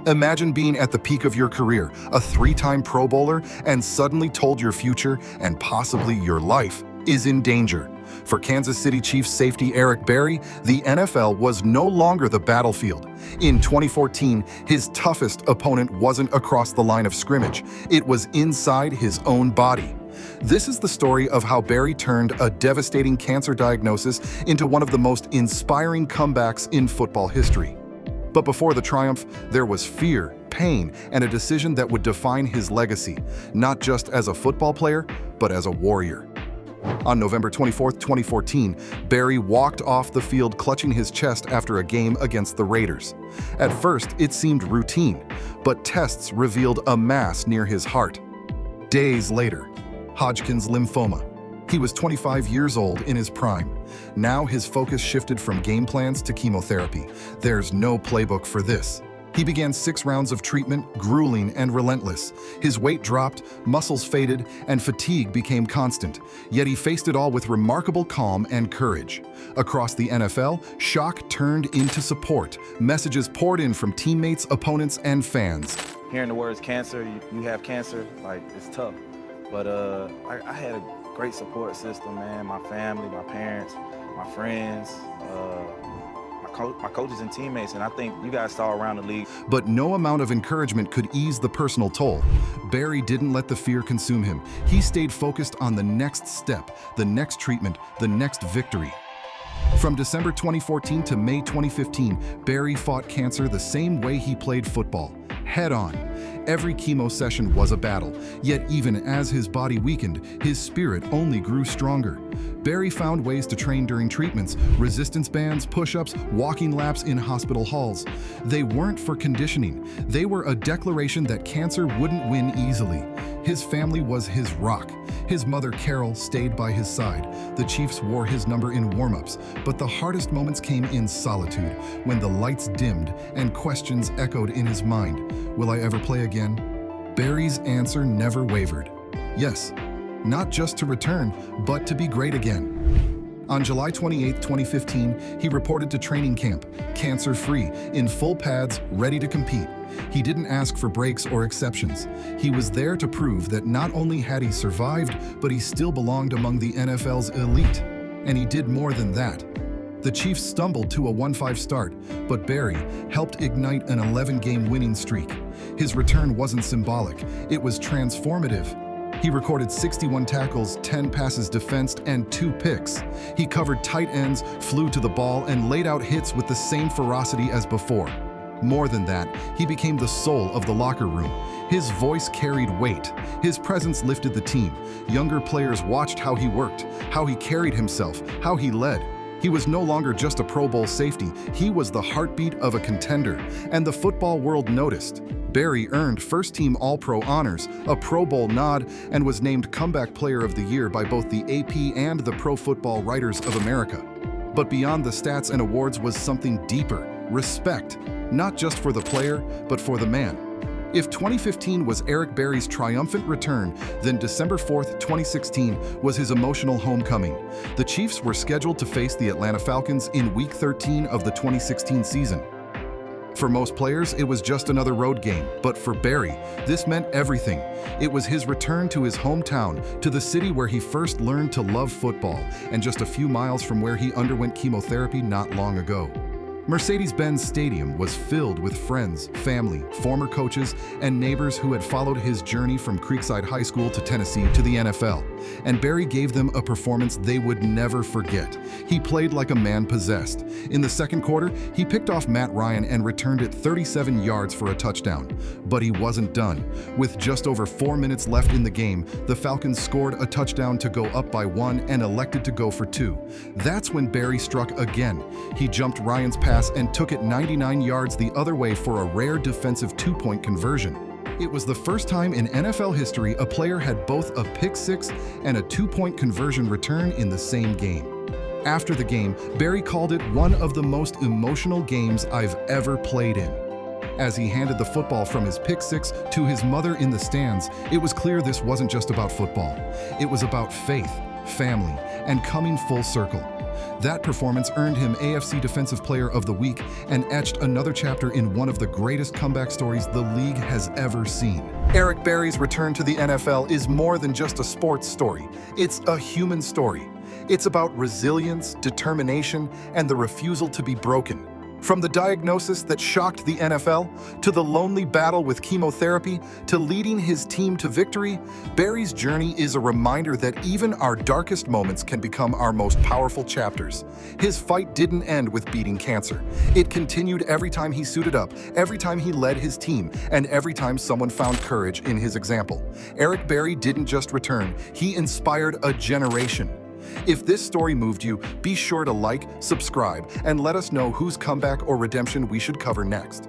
Imagine being at the peak of your career, a three-time Pro Bowler, and suddenly told your future, and possibly your life, is in danger. For Kansas City Chiefs safety Eric Berry, the NFL was no longer the battlefield. In 2014, his toughest opponent wasn't across the line of scrimmage. It was inside his own body. This is the story of how Berry turned a devastating cancer diagnosis into one of the most inspiring comebacks in football history. But before the triumph, there was fear, pain, and a decision that would define his legacy, not just as a football player, but as a warrior. On November 24, 2014, Berry walked off the field clutching his chest after a game against the Raiders. At first, it seemed routine, but tests revealed a mass near his heart. Days later, Hodgkin's lymphoma. He was 25 years old in his prime. Now his focus shifted from game plans to chemotherapy. There's no playbook for this. He began 6 rounds of treatment, grueling and relentless. His weight dropped, muscles faded, and fatigue became constant. Yet he faced it all with remarkable calm and courage. Across the NFL, shock turned into support. Messages poured in from teammates, opponents, and fans. Hearing the words cancer, you have cancer, like, it's tough. But I had a great support system, man. My family, my parents, my friends, my coaches and teammates, and I think you guys saw around the league. But no amount of encouragement could ease the personal toll. Berry didn't let the fear consume him. He stayed focused on the next step, the next treatment, the next victory. From December 2014 to May 2015, Berry fought cancer the same way he played football, head-on. Every chemo session was a battle, yet even as his body weakened, his spirit only grew stronger. Berry found ways to train during treatments, resistance bands, push-ups, walking laps in hospital halls. They weren't for conditioning. They were a declaration that cancer wouldn't win easily. His family was his rock. His mother, Carol, stayed by his side. The Chiefs wore his number in warm-ups, but the hardest moments came in solitude, when the lights dimmed and questions echoed in his mind. Will I ever play again? Berry's answer never wavered. Yes, not just to return, but to be great again. On July 28, 2015, he reported to training camp, cancer-free, in full pads, ready to compete. He didn't ask for breaks or exceptions. He was there to prove that not only had he survived, but he still belonged among the NFL's elite. And he did more than that. The Chiefs stumbled to a 1-5 start, but Berry helped ignite an 11-game winning streak. His return wasn't symbolic, it was transformative. He recorded 61 tackles, 10 passes defensed, and 2 picks. He covered tight ends, flew to the ball, and laid out hits with the same ferocity as before. More than that, he became the soul of the locker room. His voice carried weight. His presence lifted the team. Younger players watched how he worked, how he carried himself, how he led. He was no longer just a Pro Bowl safety. He was the heartbeat of a contender, and the football world noticed. Berry earned first-team All-Pro honors, a Pro Bowl nod, and was named Comeback Player of the Year by both the AP and the Pro Football Writers of America. But beyond the stats and awards was something deeper: respect, not just for the player, but for the man. If 2015 was Eric Berry's triumphant return, then December 4th, 2016 was his emotional homecoming. The Chiefs were scheduled to face the Atlanta Falcons in Week 13 of the 2016 season. For most players, it was just another road game, but for Berry, this meant everything. It was his return to his hometown, to the city where he first learned to love football, and just a few miles from where he underwent chemotherapy not long ago. Mercedes-Benz Stadium was filled with friends, family, former coaches, and neighbors who had followed his journey from Creekside High School to Tennessee to the NFL. And Berry gave them a performance they would never forget. He played like a man possessed. In the second quarter, he picked off Matt Ryan and returned it 37 yards for a touchdown. But he wasn't done. With just over 4 minutes left in the game, the Falcons scored a touchdown to go up by 1 and elected to go for 2. That's when Berry struck again. He jumped Ryan's pass and took it 99 yards the other way for a rare defensive 2-point conversion. It was the first time in NFL history a player had both a pick-six and a 2-point conversion return in the same game. After the game, Berry called it one of the most emotional games I've ever played in. As he handed the football from his pick-six to his mother in the stands, it was clear this wasn't just about football. It was about faith, family, and coming full circle. That performance earned him AFC Defensive Player of the Week and etched another chapter in one of the greatest comeback stories the league has ever seen. Eric Berry's return to the NFL is more than just a sports story. It's a human story. It's about resilience, determination, and the refusal to be broken. From the diagnosis that shocked the NFL, to the lonely battle with chemotherapy, to leading his team to victory, Berry's journey is a reminder that even our darkest moments can become our most powerful chapters. His fight didn't end with beating cancer. It continued every time he suited up, every time he led his team, and every time someone found courage in his example. Eric Berry didn't just return, he inspired a generation. If this story moved you, be sure to like, subscribe, and let us know whose comeback or redemption we should cover next.